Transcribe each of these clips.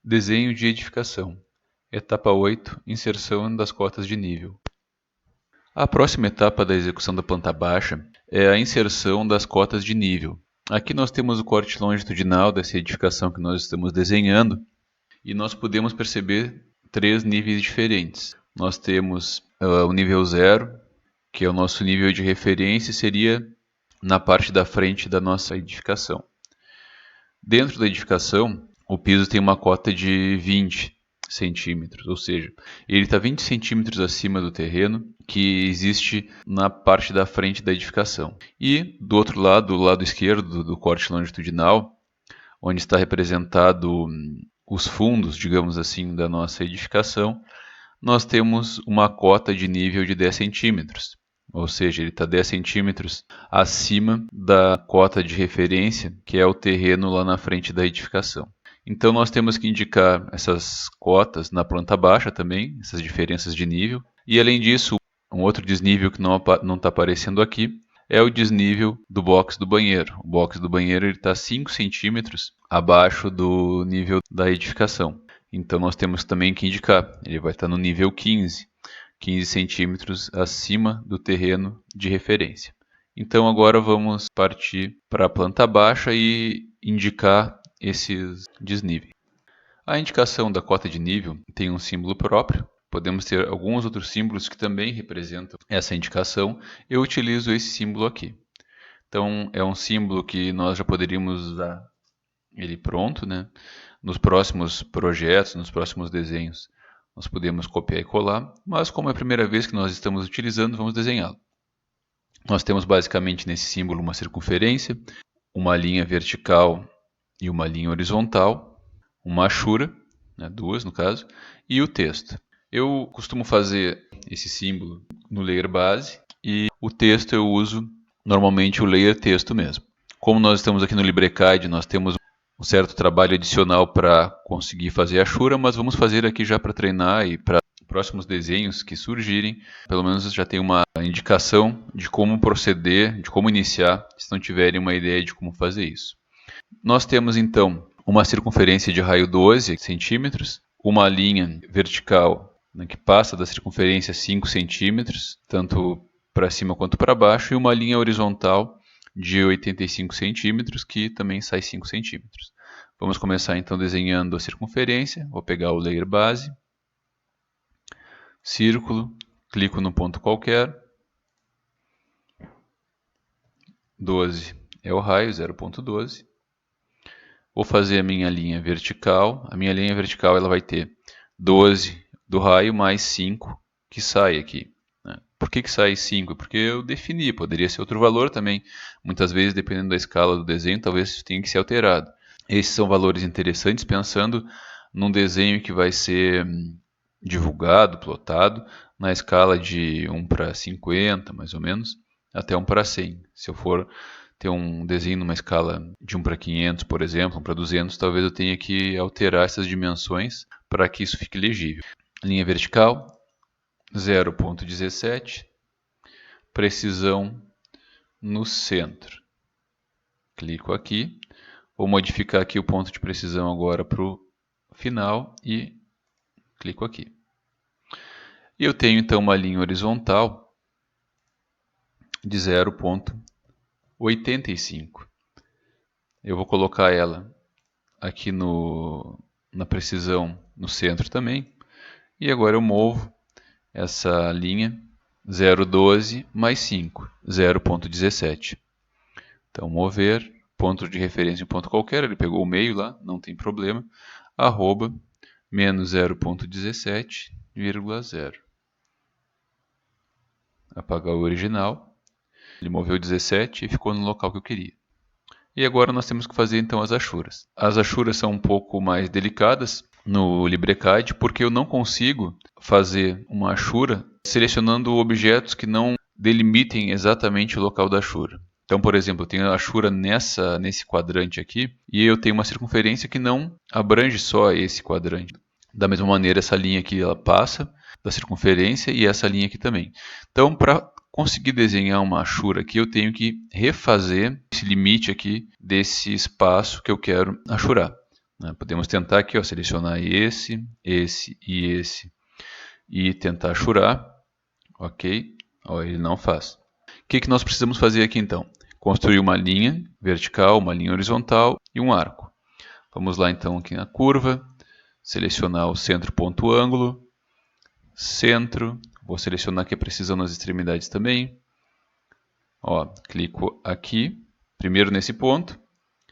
Desenho de edificação. Etapa 8. Inserção das cotas de nível. A próxima etapa da execução da planta baixa é a inserção das cotas de nível. Aqui nós temos o corte longitudinal dessa edificação que nós estamos desenhando e nós podemos perceber três níveis diferentes. Nós temos o nível 0, que é o nosso nível de referência, seria na parte da frente da nossa edificação. Dentro da edificação, o piso tem uma cota de 20 centímetros, ou seja, ele está 20 centímetros acima do terreno que existe na parte da frente da edificação. E do outro lado, do lado esquerdo do corte longitudinal, onde está representado os fundos, digamos assim, da nossa edificação, nós temos uma cota de nível de 10 centímetros. Ou seja, ele está 10 centímetros acima da cota de referência, que é o terreno lá na frente da edificação. Então nós temos que indicar essas cotas na planta baixa também, essas diferenças de nível. E além disso, um outro desnível que não está aparecendo aqui é o desnível do box do banheiro. O box do banheiro está 5 centímetros abaixo do nível da edificação. Então nós temos também que indicar, ele vai estar no nível 15 centímetros acima do terreno de referência. Então agora vamos partir para a planta baixa e indicar esses desníveis. A indicação da cota de nível tem um símbolo próprio. Podemos ter alguns outros símbolos que também representam essa indicação. Eu utilizo esse símbolo aqui. Então é um símbolo que nós já poderíamos usar ele pronto, né? Nos próximos projetos, nos próximos desenhos, nós podemos copiar e colar, mas como é a primeira vez que nós estamos utilizando, vamos desenhá-lo. Nós temos basicamente nesse símbolo uma circunferência, uma linha vertical e uma linha horizontal, uma achura, né, duas no caso, e o texto. Eu costumo fazer esse símbolo no layer base e o texto eu uso normalmente o layer texto mesmo. Como nós estamos aqui no LibreCAD, nós temos um certo trabalho adicional para conseguir fazer a achura, mas vamos fazer aqui já para treinar e para próximos desenhos que surgirem, pelo menos já tem uma indicação de como proceder, de como iniciar, se não tiverem uma ideia de como fazer isso. Nós temos então uma circunferência de raio 12 centímetros, uma linha vertical, né, que passa da circunferência 5 centímetros, tanto para cima quanto para baixo, e uma linha horizontal de 85 centímetros, que também sai 5 centímetros. Vamos começar então desenhando a circunferência. Vou pegar o layer base, círculo, clico no ponto qualquer, 12 é o raio, 0,12. Vou fazer a minha linha vertical. A minha linha vertical ela vai ter 12 do raio mais 5 que sai aqui. Por que sai 5? Porque eu defini, poderia ser outro valor também. Muitas vezes, dependendo da escala do desenho, talvez tenha que ser alterado. Esses são valores interessantes pensando num desenho que vai ser divulgado, plotado, na escala de 1 para 50, mais ou menos, até 1 para 100. Se eu for ter um desenho numa escala de 1 para 500, por exemplo, 1 para 200, talvez eu tenha que alterar essas dimensões para que isso fique legível. Linha vertical, 0,17, precisão no centro. Clico aqui, vou modificar aqui o ponto de precisão agora para o final e clico aqui. E eu tenho então uma linha horizontal de 0,85. Eu vou colocar ela aqui na precisão no centro também. E agora eu movo essa linha 0,12 mais 5, 0,17. Então, mover, ponto de referência em ponto qualquer, ele pegou o meio lá, não tem problema, arroba, menos 0,17,0. Apagar o original, ele moveu 17 e ficou no local que eu queria. E agora nós temos que fazer então as achuras. As achuras são um pouco mais delicadas no LibreCAD, porque eu não consigo fazer uma achura selecionando objetos que não delimitem exatamente o local da achura. Então, por exemplo, eu tenho a achura nesse quadrante aqui, e eu tenho uma circunferência que não abrange só esse quadrante. Da mesma maneira, essa linha aqui ela passa da circunferência e essa linha aqui também. Então, para conseguir desenhar uma achura aqui, eu tenho que refazer esse limite aqui desse espaço que eu quero achurar. né? Podemos tentar aqui, ó, selecionar esse e tentar achurar. Ok, ó, ele não faz. O que nós precisamos fazer aqui então? Construir uma linha vertical, uma linha horizontal e um arco. Vamos lá então aqui na curva, selecionar o centro ponto ângulo, centro, vou selecionar aqui a precisão nas extremidades também. Ó, clico aqui, primeiro nesse ponto,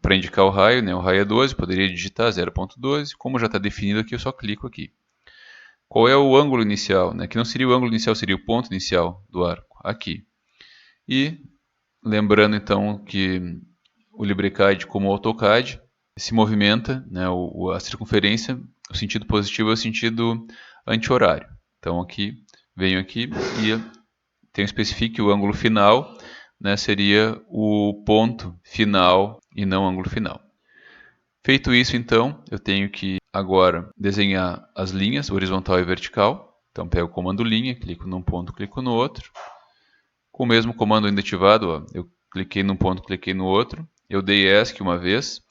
para indicar o raio, né? O raio é 12, poderia digitar 0.12, como já está definido aqui, eu só clico aqui. Qual é o ângulo inicial? Né? Que não seria o ângulo inicial, seria o ponto inicial do arco, aqui. E lembrando então que o LibreCAD, como o AutoCAD, se movimenta, né? A circunferência, o sentido positivo é o sentido anti-horário. Então aqui, venho aqui e tenho especifique o ângulo final, né? Seria o ponto final e não o ângulo final. Feito isso, então, eu tenho que agora desenhar as linhas horizontal e vertical. Então, pego o comando linha, clico num ponto, clico no outro. Com o mesmo comando ainda ativado, ó, eu cliquei num ponto, cliquei no outro. Eu dei ESC uma vez,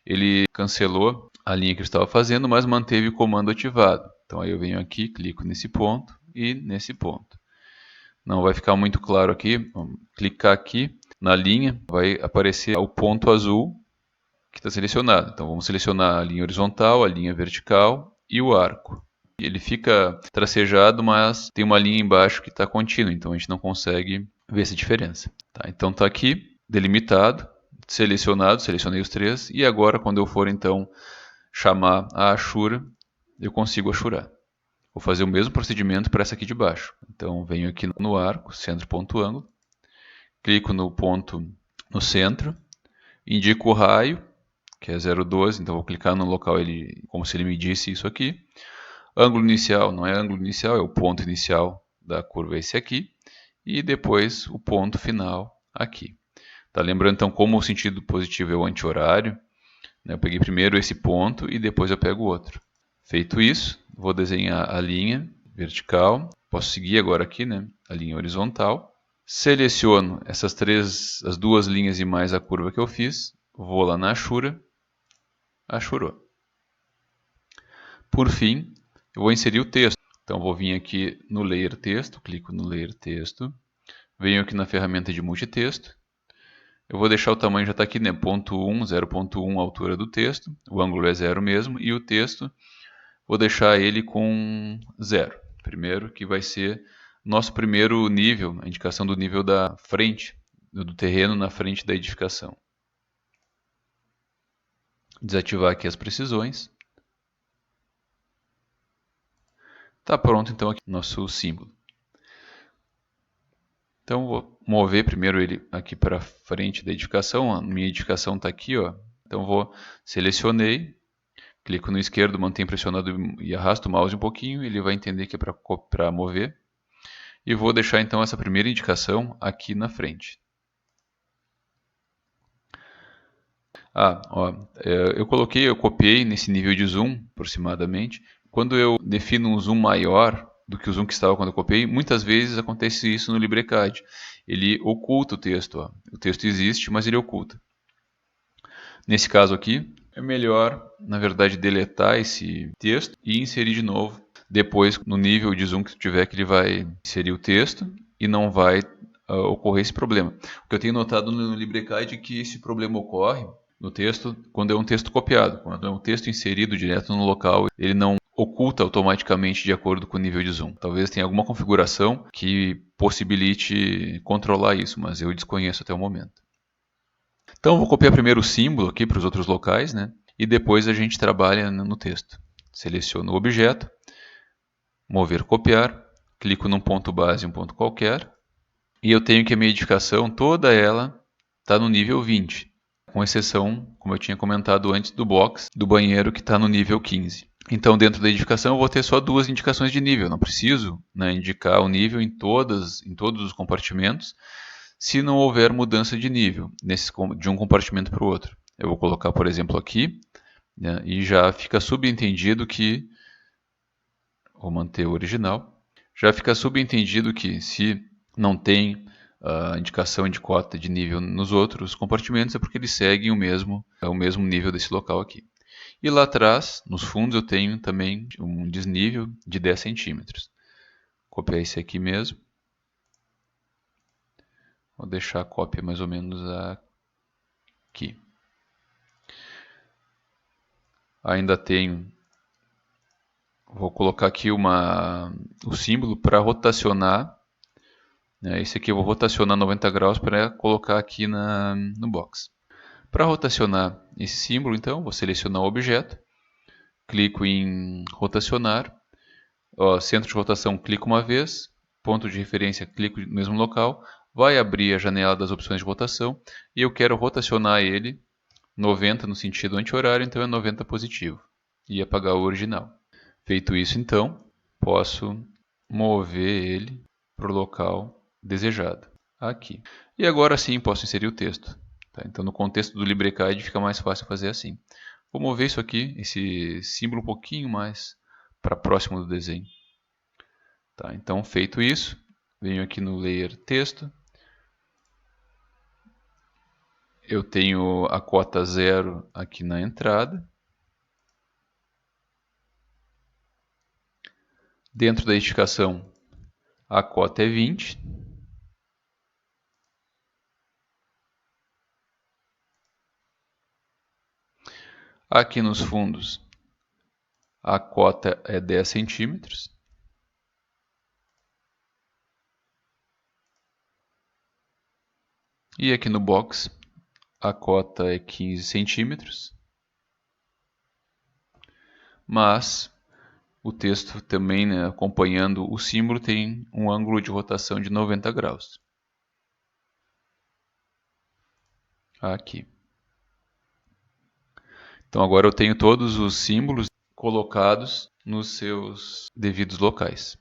ele cancelou a linha que eu estava fazendo, mas manteve o comando ativado. Então, aí eu venho aqui, clico nesse ponto e nesse ponto. Não vai ficar muito claro aqui, vamos clicar aqui na linha, vai aparecer o ponto azul que está selecionado. Então vamos selecionar a linha horizontal, a linha vertical e o arco. Ele fica tracejado, mas tem uma linha embaixo que está contínua, então a gente não consegue ver essa diferença. Tá, então está aqui, delimitado, selecionado, selecionei os três, e agora quando eu for então chamar a achura, eu consigo achurar. Vou fazer o mesmo procedimento para essa aqui de baixo. Então venho aqui no arco, centro ponto ângulo, clico no ponto no centro, indico o raio, que é 0,12, então vou clicar no local como se ele medisse isso aqui. Ângulo inicial não é ângulo inicial, é o ponto inicial da curva, esse aqui. E depois o ponto final aqui. Tá, lembrando então como o sentido positivo é o anti-horário, né, eu peguei primeiro esse ponto e depois eu pego o outro. Feito isso, vou desenhar a linha vertical. Posso seguir agora aqui, né, a linha horizontal. Seleciono as duas linhas e mais a curva que eu fiz. Vou lá na achura. Achurou. Por fim, eu vou inserir o texto. Então, vou vir aqui no Layer Texto, clico no Layer Texto, venho aqui na ferramenta de multitexto. Eu vou deixar o tamanho, já está aqui, né, 0.1 a altura do texto, o ângulo é 0 mesmo, e o texto, vou deixar ele com 0. Primeiro, que vai ser nosso primeiro nível, a indicação do nível da frente, do terreno na frente da edificação. Desativar aqui as precisões. Está pronto então aqui nosso símbolo. Então vou mover primeiro ele aqui para frente da edificação. A minha edificação está aqui, ó. Então selecionei, clico no esquerdo, mantenho pressionado e arrasto o mouse um pouquinho, ele vai entender que é para mover. E vou deixar então essa primeira indicação aqui na frente. Eu copiei nesse nível de zoom, aproximadamente. Quando eu defino um zoom maior do que o zoom que estava quando eu copiei, muitas vezes acontece isso no LibreCAD. Ele oculta o texto. Ó. O texto existe, mas ele oculta. Nesse caso aqui, é melhor, na verdade, deletar esse texto e inserir de novo. Depois, no nível de zoom que tiver, que ele vai inserir o texto e não vai ocorrer esse problema. O que eu tenho notado no LibreCAD é que esse problema ocorre no texto quando é um texto copiado. Quando é um texto inserido direto no local, ele não oculta automaticamente de acordo com o nível de zoom. Talvez tenha alguma configuração que possibilite controlar isso, mas eu desconheço até o momento. Então, eu vou copiar primeiro o símbolo aqui para os outros locais, né? E depois a gente trabalha no texto. Seleciono o objeto, mover, copiar, clico num ponto base, um ponto qualquer, e eu tenho que a minha edificação, toda ela, está no nível 20, com exceção, como eu tinha comentado antes, do box do banheiro que está no nível 15. Então, dentro da edificação, eu vou ter só duas indicações de nível. Não preciso, né, indicar o nível em todos os compartimentos, se não houver mudança de nível de um compartimento para o outro. Eu vou colocar, por exemplo, aqui, né, e já fica subentendido que, vou manter o original, já fica subentendido que se não tem a indicação de cota de nível nos outros compartimentos, é porque eles seguem o mesmo nível desse local aqui. E lá atrás, nos fundos, eu tenho também um desnível de 10 centímetros. Copiar esse aqui mesmo. Vou deixar a cópia mais ou menos aqui. Ainda tenho, vou colocar aqui o símbolo para rotacionar. Esse aqui eu vou rotacionar 90 graus para colocar aqui no box. Para rotacionar esse símbolo, então, vou selecionar o objeto, clico em rotacionar, centro de rotação, clico uma vez, ponto de referência, clico no mesmo local, vai abrir a janela das opções de rotação e eu quero rotacionar ele 90 no sentido anti-horário, então é 90 positivo e apagar o original. Feito isso, então, posso mover ele para o local desejado, aqui. E agora sim posso inserir o texto. Tá? Então, no contexto do LibreCAD fica mais fácil fazer assim. Vou mover isso aqui, esse símbolo um pouquinho mais para próximo do desenho. Tá? Então, feito isso, venho aqui no Layer Texto. Eu tenho a cota 0 aqui na entrada. Dentro da indicação, a cota é 20. Aqui nos fundos, a cota é 10 centímetros. E aqui no box, a cota é 15 centímetros. Mas o texto também, né, acompanhando o símbolo, tem um ângulo de rotação de 90 graus. Aqui. Então agora eu tenho todos os símbolos colocados nos seus devidos locais.